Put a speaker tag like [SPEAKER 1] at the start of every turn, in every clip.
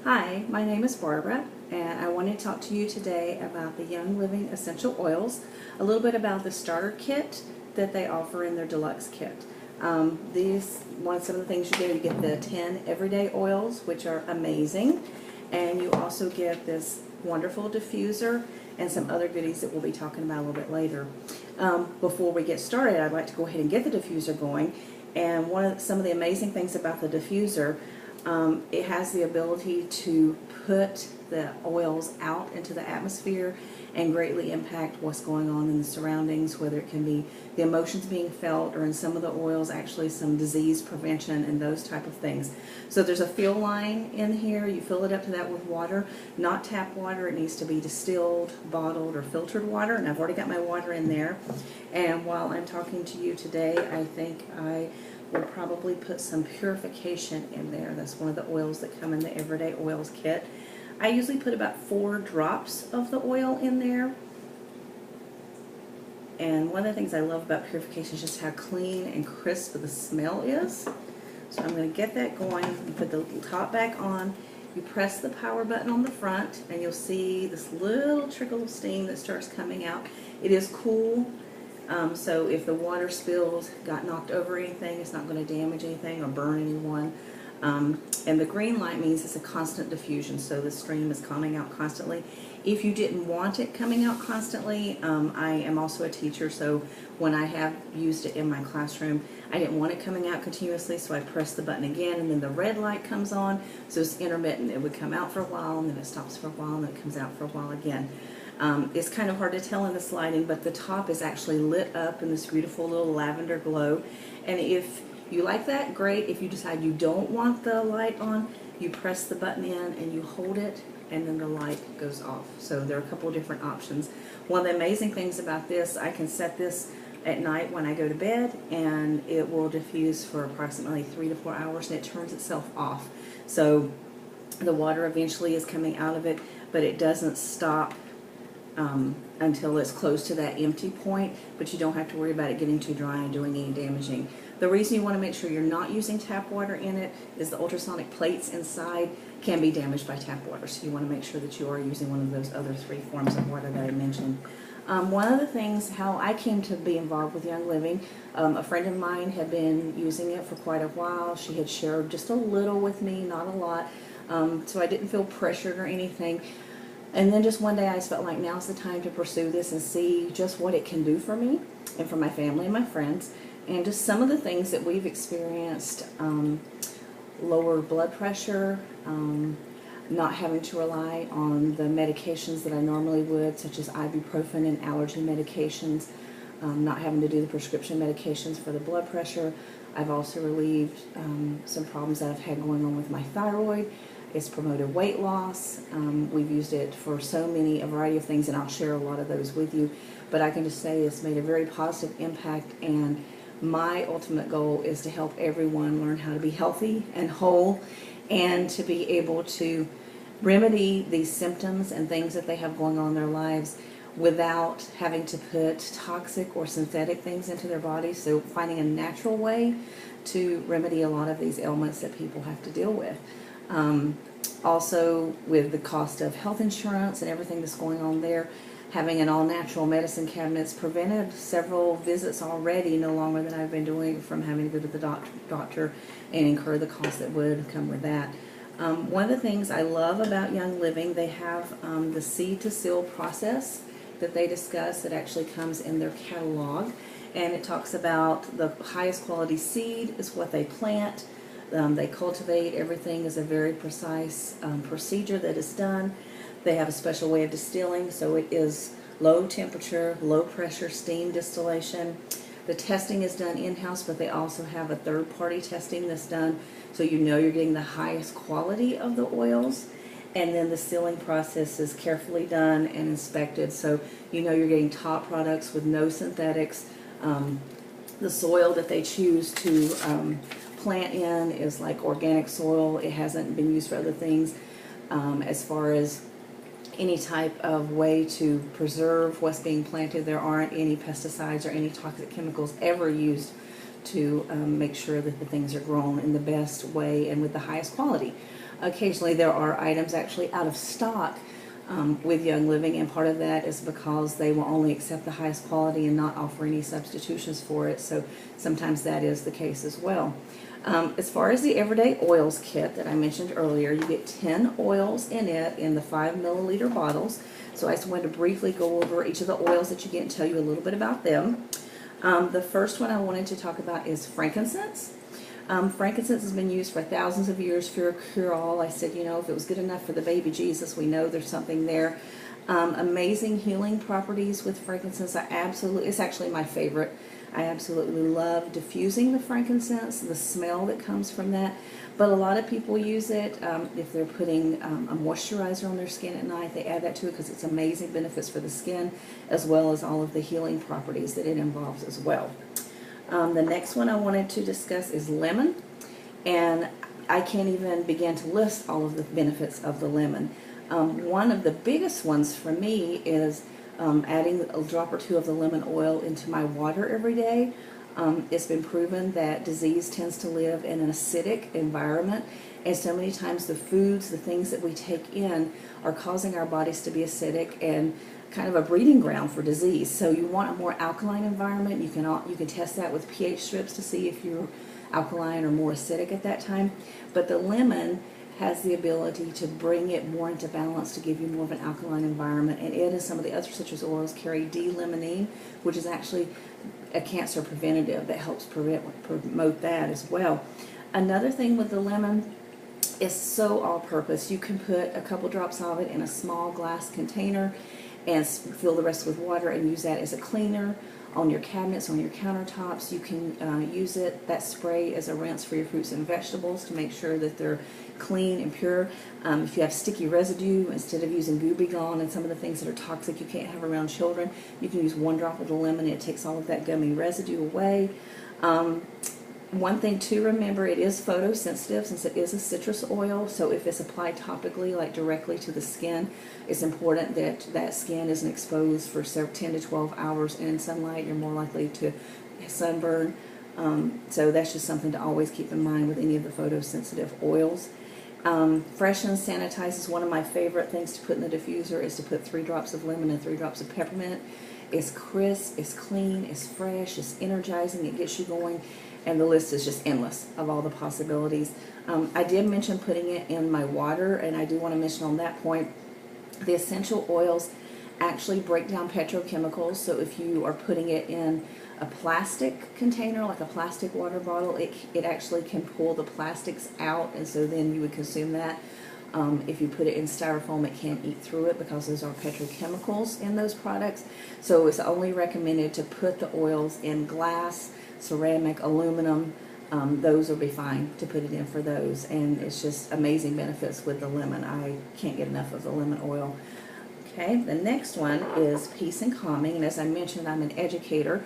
[SPEAKER 1] Hi, my name is Barbara, and I want to talk to you today about the Young Living Essential Oils, a little bit about the starter kit that they offer in their deluxe kit. Some of the things you get the 10 everyday oils, which are amazing, and you also get this wonderful diffuser and some other goodies that we'll be talking about a little bit later. Before we get started, I'd like to go ahead and get the diffuser going, and some of the amazing things about the diffuser, it has the ability to put the oils out into the atmosphere and greatly impact what's going on in the surroundings, whether it can be the emotions being felt, or in some of the oils actually some disease prevention and those type of things. So there's a fill line in here. You fill it up to that with water, not tap water. It needs to be distilled, bottled, or filtered water, and I've already got my water in there. And while I'm talking to you today, I think I will probably put some purification in there. That's one of the oils that come in the Everyday Oils kit. I usually put about 4 drops of the oil in there. And one of the things I love about purification is just how clean and crisp the smell is. So I'm going to get that going and put the top back on. You press the power button on the front and you'll see this little trickle of steam that starts coming out. It is cool. So if the water spills, got knocked over anything, it's not going to damage anything or burn anyone. And the green light means it's a constant diffusion, so the stream is coming out constantly. If you didn't want it coming out constantly, I am also a teacher, so when I have used it in my classroom, I didn't want it coming out continuously, so I press the button again, and then the red light comes on, so it's intermittent. It would come out for a while, and then it stops for a while, and then it comes out for a while again. It's kind of hard to tell in this lighting, but the top is actually lit up in this beautiful little lavender glow. And if you like that, great. If you decide you don't want the light on, you press the button in and you hold it, and then the light goes off. So there are a couple of different options. One of the amazing things about this, I can set this at night when I go to bed, and it will diffuse for approximately 3 to 4 hours, and it turns itself off. So the water eventually is coming out of it, but it doesn't stop until it's close to that empty point, but you don't have to worry about it getting too dry and doing any damaging. The reason you want to make sure you're not using tap water in it is the ultrasonic plates inside can be damaged by tap water, so you want to make sure that you are using one of those other 3 forms of water that I mentioned. One of the things, how I came to be involved with Young Living, a friend of mine had been using it for quite a while. She had shared just a little with me, not a lot, so I didn't feel pressured or anything. And then just one day I just felt like now's the time to pursue this and see just what it can do for me and for my family and my friends, and just some of the things that we've experienced. Lower blood pressure, not having to rely on the medications that I normally would, such as ibuprofen and allergy medications, not having to do the prescription medications for the blood pressure. I've also relieved some problems that I've had going on with my thyroid. It's promoted weight loss. We've used it for a variety of things, and I'll share a lot of those with you. But I can just say it's made a very positive impact, and my ultimate goal is to help everyone learn how to be healthy and whole, and to be able to remedy these symptoms and things that they have going on in their lives without having to put toxic or synthetic things into their bodies. So finding a natural way to remedy a lot of these ailments that people have to deal with. Also, with the cost of health insurance and everything that's going on there, having an all-natural medicine cabinet's prevented several visits already, no longer than I've been doing, from having to go to the doctor and incur the cost that would come with that. One of the things I love about Young Living, they have the seed to seal process that they discuss that actually comes in their catalog, and it talks about the highest quality seed is what they plant. They cultivate everything is a very precise procedure that is done. They have a special way of distilling, so it is low temperature, low pressure steam distillation. The testing is done in-house, but they also have a third-party testing that's done, so you know you're getting the highest quality of the oils. And then the sealing process is carefully done and inspected, so you know you're getting top products with no synthetics. The soil that they choose to plant in is like organic soil. It hasn't been used for other things. As far as any type of way to preserve what's being planted, there aren't any pesticides or any toxic chemicals ever used to make sure that the things are grown in the best way and with the highest quality. Occasionally there are items actually out of stock with Young Living, and part of that is because they will only accept the highest quality and not offer any substitutions for it, so sometimes that is the case as well. As far as the Everyday Oils kit that I mentioned earlier, you get 10 oils in it in the 5 milliliter bottles. So I just wanted to briefly go over each of the oils that you get and tell you a little bit about them. The first one I wanted to talk about is frankincense. Frankincense has been used for thousands of years for a cure-all. I said, you know, if it was good enough for the baby Jesus, we know there's something there. Amazing healing properties with frankincense. It's actually my favorite. I absolutely love diffusing the frankincense, the smell that comes from that. But a lot of people use it if they're putting a moisturizer on their skin at night. They add that to it because it's amazing benefits for the skin, as well as all of the healing properties that it involves as well. The next one I wanted to discuss is lemon, and I can't even begin to list all of the benefits of the lemon. One of the biggest ones for me is adding a drop or two of the lemon oil into my water every day. It's been proven that disease tends to live in an acidic environment, and so many times the foods, the things that we take in, are causing our bodies to be acidic and kind of a breeding ground for disease. So you want a more alkaline environment. You can test that with pH strips to see if you're alkaline or more acidic at that time. But the lemon has the ability to bring it more into balance, to give you more of an alkaline environment, and it and some of the other citrus oils carry D-limonene, which is actually a cancer preventative that helps promote that as well. Another thing with the lemon, is so all-purpose. You can put a couple drops of it in a small glass container and fill the rest with water and use that as a cleaner on your cabinets, on your countertops. You can use that spray as a rinse for your fruits and vegetables to make sure that they're clean and pure. If you have sticky residue, instead of using Goo Gone and some of the things that are toxic you can't have around children, you can use 1 drop of the lemon and it takes all of that gummy residue away. One thing to remember, it is photosensitive since it is a citrus oil, so if it's applied topically, like directly to the skin, it's important that that skin isn't exposed for 10 to 12 hours in sunlight. You're more likely to sunburn. So that's just something to always keep in mind with any of the photosensitive oils. Freshens, sanitizes. One of my favorite things to put in the diffuser is to put 3 drops of lemon and 3 drops of peppermint. It's crisp, it's clean, it's fresh, it's energizing, it gets you going, and the list is just endless of all the possibilities. I did mention putting it in my water, and I do want to mention on that point, the essential oils actually break down petrochemicals, so if you are putting it in a plastic container, like a plastic water bottle, it actually can pull the plastics out, and so then you would consume that. If you put it in styrofoam, it can't eat through it because those are petrochemicals in those products. So it's only recommended to put the oils in glass, ceramic, aluminum. Those will be fine to put it in for those, and it's just amazing benefits with the lemon. I can't get enough of the lemon oil. Okay, the next one is Peace and Calming, and as I mentioned, I'm an educator.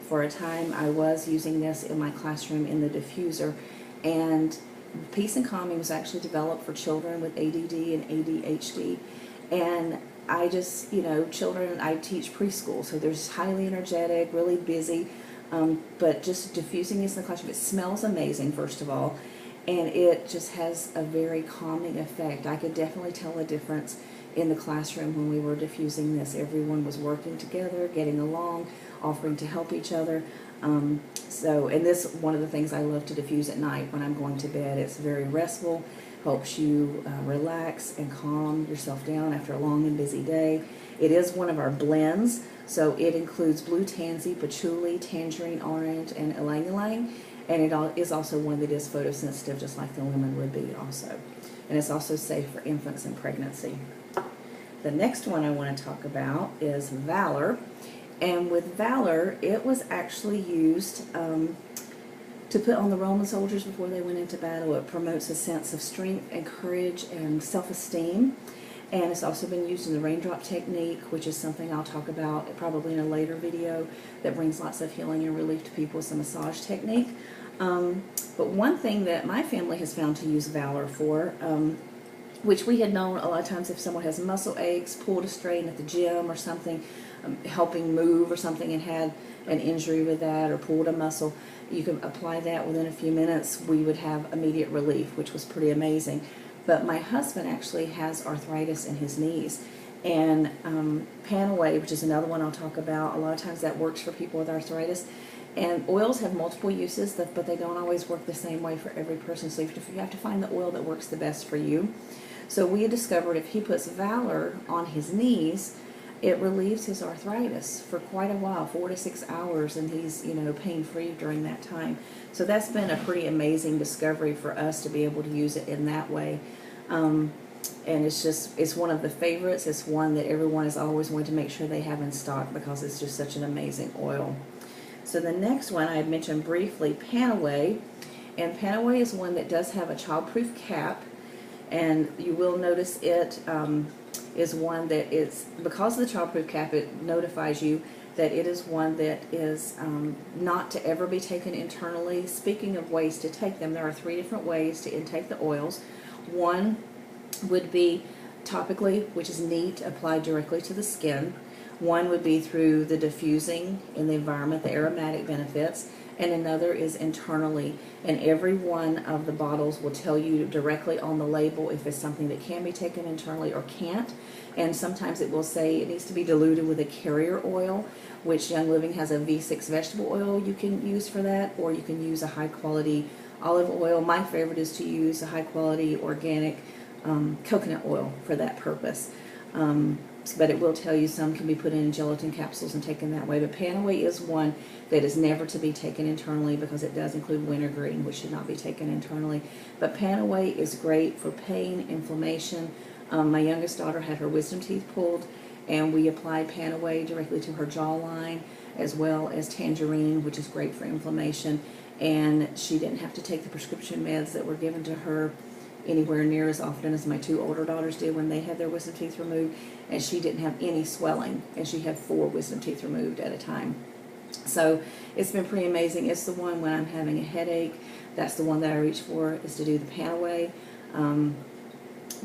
[SPEAKER 1] For a time, I was using this in my classroom in the diffuser, and Peace and Calming was actually developed for children with ADD and ADHD, and I just, children, I teach preschool, so they're just highly energetic, really busy, but just diffusing this in the classroom, it smells amazing, first of all, and it just has a very calming effect. I could definitely tell a difference in the classroom when we were diffusing this. Everyone was working together, getting along, offering to help each other. And this, one of the things I love to diffuse at night when I'm going to bed. It's very restful, helps you relax and calm yourself down after a long and busy day. It is one of our blends, so it includes blue tansy, patchouli, tangerine orange, and ylang ylang, and it is also one that is photosensitive, just like the lemon would be also. And it's also safe for infants in pregnancy. The next one I want to talk about is Valor. And with Valor, it was actually used to put on the Roman soldiers before they went into battle. It promotes a sense of strength and courage and self-esteem. And it's also been used in the raindrop technique, which is something I'll talk about probably in a later video, that brings lots of healing and relief to people. It's a massage technique. But one thing that my family has found to use Valor for, which we had known a lot of times if someone has muscle aches, pulled a strain at the gym or something, helping move or something and had an injury with that or pulled a muscle, you can apply that within a few minutes. We would have immediate relief, which was pretty amazing. But my husband actually has arthritis in his knees. And Panaway, which is another one I'll talk about, a lot of times that works for people with arthritis. And oils have multiple uses, but they don't always work the same way for every person. So you have to find the oil that works the best for you. So we discovered if he puts Valor on his knees, it relieves his arthritis for quite a while, 4 to 6 hours, and he's, pain-free during that time. So that's been a pretty amazing discovery for us to be able to use it in that way. And it's one of the favorites. It's one that everyone is always wanting to make sure they have in stock because it's just such an amazing oil. So the next one I had mentioned briefly, Panaway. And Panaway is one that does have a childproof cap. And you will notice it is one that is, because of the childproof cap, it notifies you that it is one that is not to ever be taken internally. Speaking of ways to take them, there are 3 different ways to intake the oils. One would be topically, which is neat, applied directly to the skin. One would be through the diffusing in the environment, the aromatic benefits, and another is internally. And every one of the bottles will tell you directly on the label if it's something that can be taken internally or can't. And sometimes it will say it needs to be diluted with a carrier oil, which Young Living has a V6 vegetable oil you can use for that, or you can use a high quality olive oil. My favorite is to use a high quality organic coconut oil for that purpose. But it will tell you some can be put in gelatin capsules and taken that way. But Panaway is one that is never to be taken internally because it does include wintergreen, which should not be taken internally. But Panaway is great for pain, inflammation. My youngest daughter had her wisdom teeth pulled, and we applied Panaway directly to her jawline, as well as tangerine, which is great for inflammation. And she didn't have to take the prescription meds that were given to her anywhere near as often as my 2 older daughters did when they had their wisdom teeth removed, and she didn't have any swelling, and she had 4 wisdom teeth removed at a time. So it's been pretty amazing. It's the one when I'm having a headache, that's the one that I reach for, is to do the Panaway.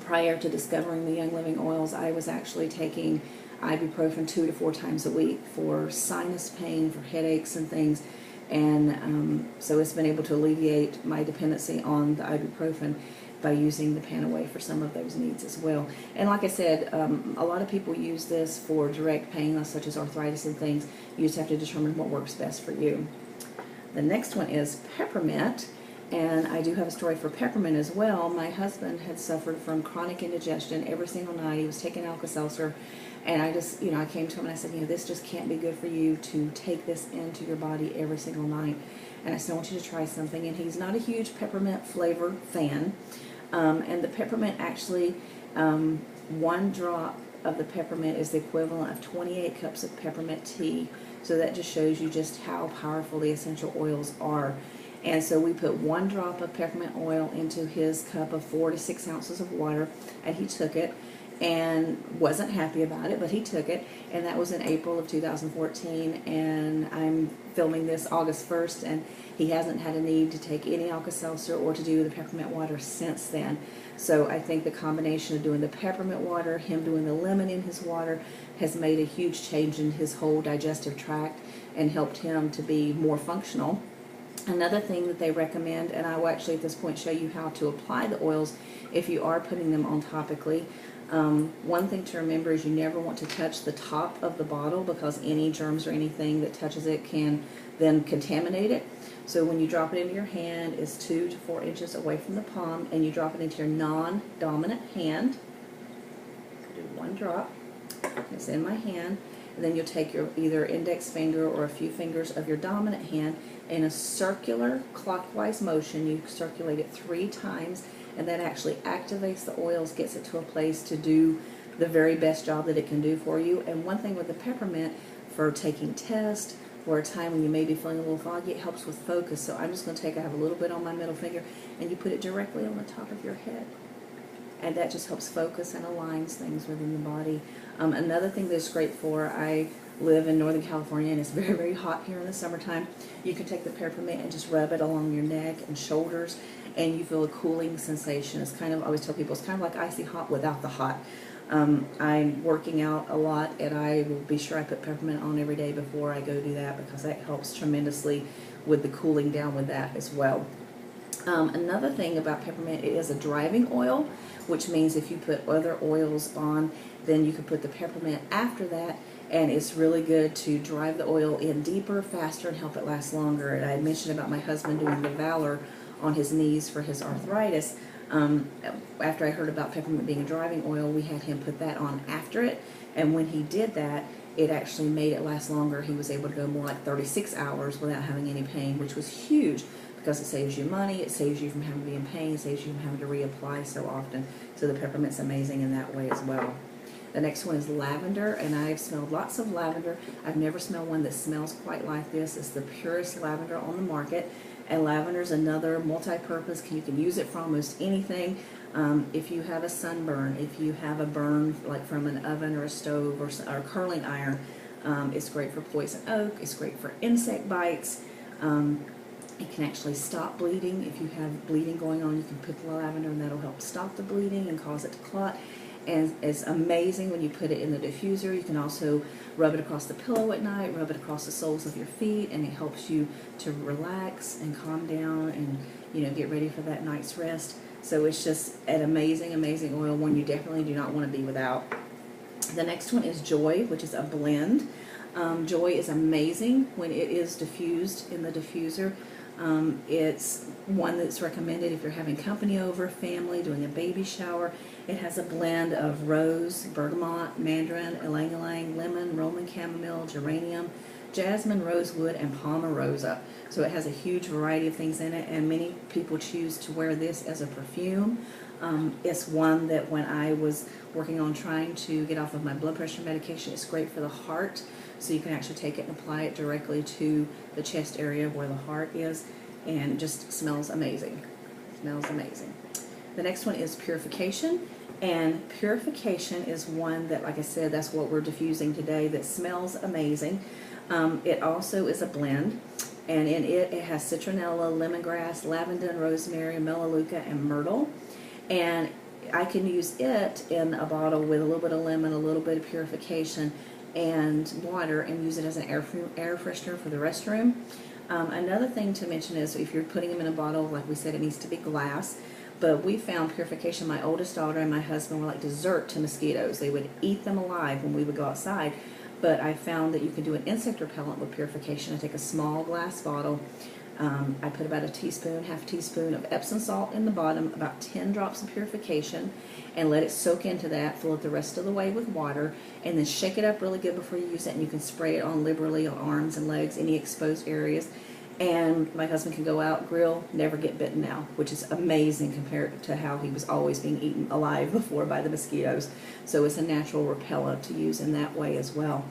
[SPEAKER 1] Prior to discovering the Young Living oils, I was actually taking ibuprofen 2 to 4 times a week for sinus pain, for headaches and things. And so it's been able to alleviate my dependency on the ibuprofen by using the Panaway for some of those needs as well. And like I said, a lot of people use this for direct pain, such as arthritis and things. You just have to determine what works best for you. The next one is peppermint, and I do have a story for peppermint as well. My husband had suffered from chronic indigestion every single night. He was taking Alka-Seltzer, and I just, I came to him and I said, this just can't be good for you to take this into your body every single night. And I said, I want you to try something. And he's not a huge peppermint flavor fan. And the peppermint actually, 1 drop of the peppermint is the equivalent of 28 cups of peppermint tea. So that just shows you just how powerful the essential oils are. And so we put 1 drop of peppermint oil into his cup of 4 to 6 ounces of water, and he took it and wasn't happy about it, but he took it, and that was in April of 2014, and I'm filming this August 1st, and he hasn't had a need to take any Alka-Seltzer or to do the peppermint water since then. So I think the combination of doing the peppermint water, him doing the lemon in his water, has made a huge change in his whole digestive tract and helped him to be more functional. Another thing that they recommend, and I will actually at this point show you how to apply the oils if you are putting them on topically. One thing to remember is you never want to touch the top of the bottle because any germs or anything that touches it can then contaminate it. So when you drop it into your hand, it's 2 to 4 inches away from the palm, and you drop it into your non-dominant hand. Do 1 drop. It's in my hand. And then you'll take your either index finger or a few fingers of your dominant hand in a circular clockwise motion. You circulate it 3 times, and that actually activates the oils, gets it to a place to do the very best job that it can do for you. And one thing with the peppermint, for taking tests, or a time when you may be feeling a little foggy, it helps with focus. So I'm just going to take, I have a little bit on my middle finger, and you put it directly on the top of your head. And that just helps focus and aligns things within the body. Another thing that's great for, I live in Northern California and it's very, very hot here in the summertime. You can take the peppermint and just rub it along your neck and shoulders, and you feel a cooling sensation. It's kind of, I always tell people, it's kind of like icy hot without the hot. I'm working out a lot, and I will be sure I put peppermint on every day before I go do that because that helps tremendously with the cooling down with that as well. Another thing about peppermint, it is a driving oil, which means if you put other oils on, then you can put the peppermint after that, and it's really good to drive the oil in deeper, faster, and help it last longer. And I mentioned about my husband doing the Valor on his knees for his arthritis. After I heard about peppermint being a driving oil, we had him put that on after it, and when he did that, it actually made it last longer. He was able to go more like 36 hours without having any pain, which was huge, because it saves you money, it saves you from having to be in pain, it saves you from having to reapply so often. So the peppermint's amazing in that way as well. The next one is lavender, and I've smelled lots of lavender. I've never smelled one that smells quite like this. It's the purest lavender on the market, and lavender is another multi-purpose. You can use it for almost anything. If you have a sunburn, if you have a burn like from an oven or a stove or a curling iron, it's great for poison oak. It's great for insect bites. It can actually stop bleeding. If you have bleeding going on, you can put the lavender and that'll help stop the bleeding and cause it to clot. And it's amazing when you put it in the diffuser. You can also rub it across the pillow at night, rub it across the soles of your feet, and it helps you to relax and calm down and, you know, get ready for that night's rest. So it's just an amazing, amazing oil, one you definitely do not want to be without. The next one is Joy, which is a blend. Joy is amazing when it is diffused in the diffuser. It's one that's recommended if you're having company over, family, doing a baby shower. It has a blend of rose, bergamot, mandarin, ylang-ylang, lemon, Roman chamomile, geranium, jasmine, rosewood, and palmarosa. So it has a huge variety of things in it, and many people choose to wear this as a perfume. It's one that when I was working on trying to get off of my blood pressure medication, it's great for the heart. So you can actually take it and apply it directly to the chest area where the heart is, and it just smells amazing. It smells amazing. The next one is Purification, and Purification is one that, like I said, that's what we're diffusing today, that smells amazing. It also is a blend, and in it has citronella, lemongrass, lavender, rosemary, melaleuca, and myrtle. And I can use it in a bottle with a little bit of lemon, a little bit of Purification, and water, and use it as an air freshener for the restroom. Another thing to mention is if you're putting them in a bottle, like we said, it needs to be glass. But we found Purification, my oldest daughter and my husband were like dessert to mosquitoes. They would eat them alive when we would go outside. But I found that you can do an insect repellent with Purification. I take a small glass bottle. I put about a teaspoon, half a teaspoon of Epsom salt in the bottom, about 10 drops of Purification, and let it soak into that. Fill it the rest of the way with water, and then shake it up really good before you use it, and you can spray it on liberally on arms and legs, any exposed areas. And my husband can go out, grill, never get bitten now, which is amazing compared to how he was always being eaten alive before by the mosquitoes. So it's a natural repellent to use in that way as well.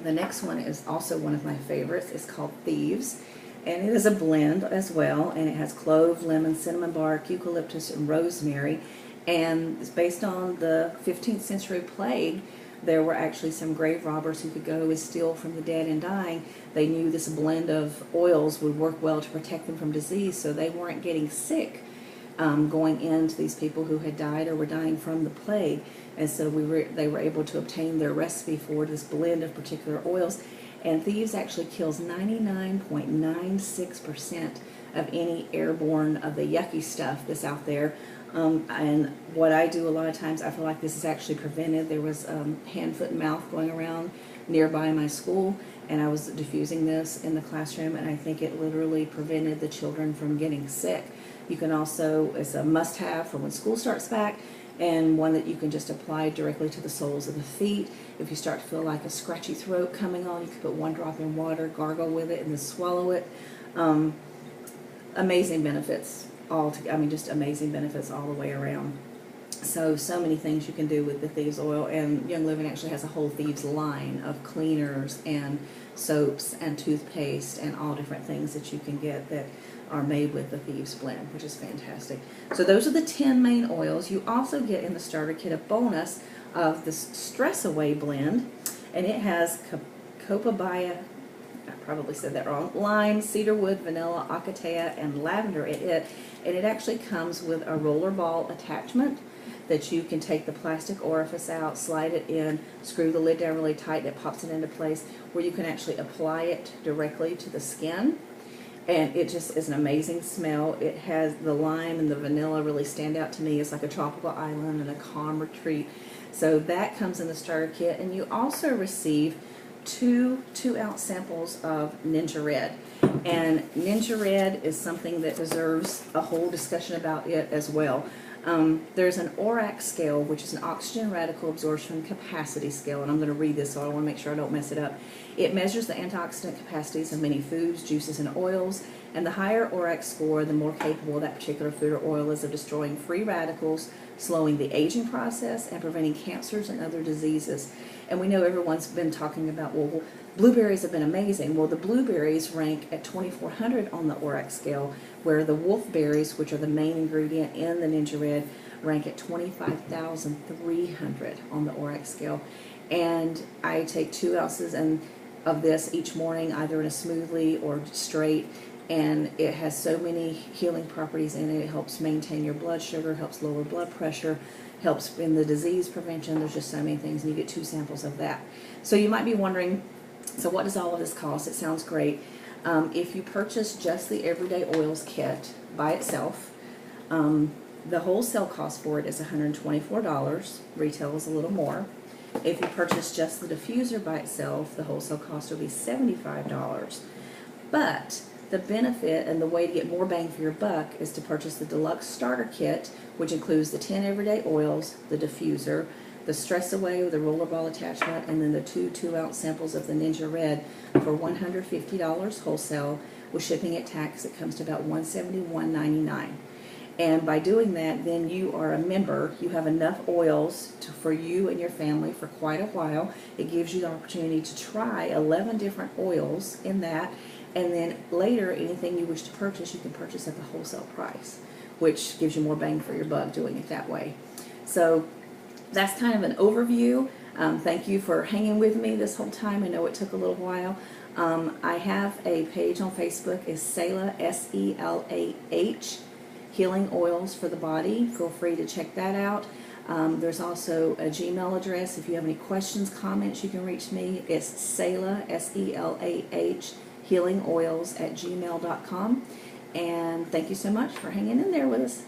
[SPEAKER 1] The next one is also one of my favorites. It's called Thieves, and it is a blend as well, and it has clove, lemon, cinnamon bark, eucalyptus, and rosemary. And it's based on the 15th century plague. There were actually some grave robbers who could go and steal from the dead and dying. They knew this blend of oils would work well to protect them from disease, so they weren't getting sick going into these people who had died or were dying from the plague. And so they were able to obtain their recipe for this blend of particular oils. And Thieves actually kills 99.96% of any airborne of the yucky stuff that's out there. And what I do a lot of times, I feel like this is actually prevented. There was hand, foot, and mouth going around nearby my school, and I was diffusing this in the classroom, and I think it literally prevented the children from getting sick. You can also, it's a must-have for when school starts back, and one that you can just apply directly to the soles of the feet. If you start to feel like a scratchy throat coming on, you can put 1 drop in water, gargle with it, and then swallow it. Amazing benefits. Just amazing benefits all the way around. So many things you can do with the Thieves oil, and Young Living actually has a whole Thieves line of cleaners and soaps and toothpaste and all different things that you can get that are made with the Thieves blend, which is fantastic. So those are the 10 main oils. You also get in the starter kit a bonus of this Stress Away blend, and it has copaiba, I probably said that wrong, lime, cedarwood, vanilla, acacia, and lavender in it. And it actually comes with a roller ball attachment that you can take the plastic orifice out, slide it in, screw the lid down really tight, and it pops it into place, where you can actually apply it directly to the skin. and it just is an amazing smell. It has the lime and the vanilla really stand out to me. It's like a tropical island and a calm retreat. So that comes in the starter kit, and you also receive two 2-ounce samples of Ninja Red. And Ninja Red is something that deserves a whole discussion about it as well. There's an ORAC scale, which is an oxygen radical absorption capacity scale, and I'm going to read this, so I want to make sure I don't mess it up. It measures the antioxidant capacities of many foods, juices, and oils, and the higher ORAC score, the more capable that particular food or oil is of destroying free radicals, slowing the aging process, and preventing cancers and other diseases. And we know everyone's been talking about, well, blueberries have been amazing. Well, the blueberries rank at 2,400 on the ORAC scale, where the wolfberries, which are the main ingredient in the Ninja Red, rank at 25,300 on the ORAC scale. And I take 2 ounces of this each morning, either in a smoothie or straight, and it has so many healing properties in it. It helps maintain your blood sugar, helps lower blood pressure, helps in the disease prevention. There's just so many things, and you get 2 samples of that. So you might be wondering, so what does all of this cost? It sounds great. If you purchase just the Everyday Oils kit by itself, the wholesale cost for it is $124. Retail is a little more. If you purchase just the diffuser by itself, the wholesale cost will be $75. But the benefit and the way to get more bang for your buck is to purchase the deluxe starter kit, which includes the 10 everyday oils, the diffuser, the Stress Away with the rollerball attachment, and then the 2 ounce samples of the Ninja Red for $150 wholesale. With shipping at tax, it comes to about $171.99. And by doing that, then you are a member. You have enough oils for you and your family for quite a while. It gives you the opportunity to try 11 different oils in that. And then later, anything you wish to purchase, you can purchase at the wholesale price, which gives you more bang for your buck doing it that way. So that's kind of an overview. Thank you for hanging with me this whole time. I know it took a little while. I have a page on Facebook. It's Selah, S-E-L-A-H, Healing Oils for the Body. Feel free to check that out. There's also a Gmail address. If you have any questions, comments, you can reach me. It's Selah, S-E-L-A-H, healingoils@gmail.com. And thank you so much for hanging in there with us.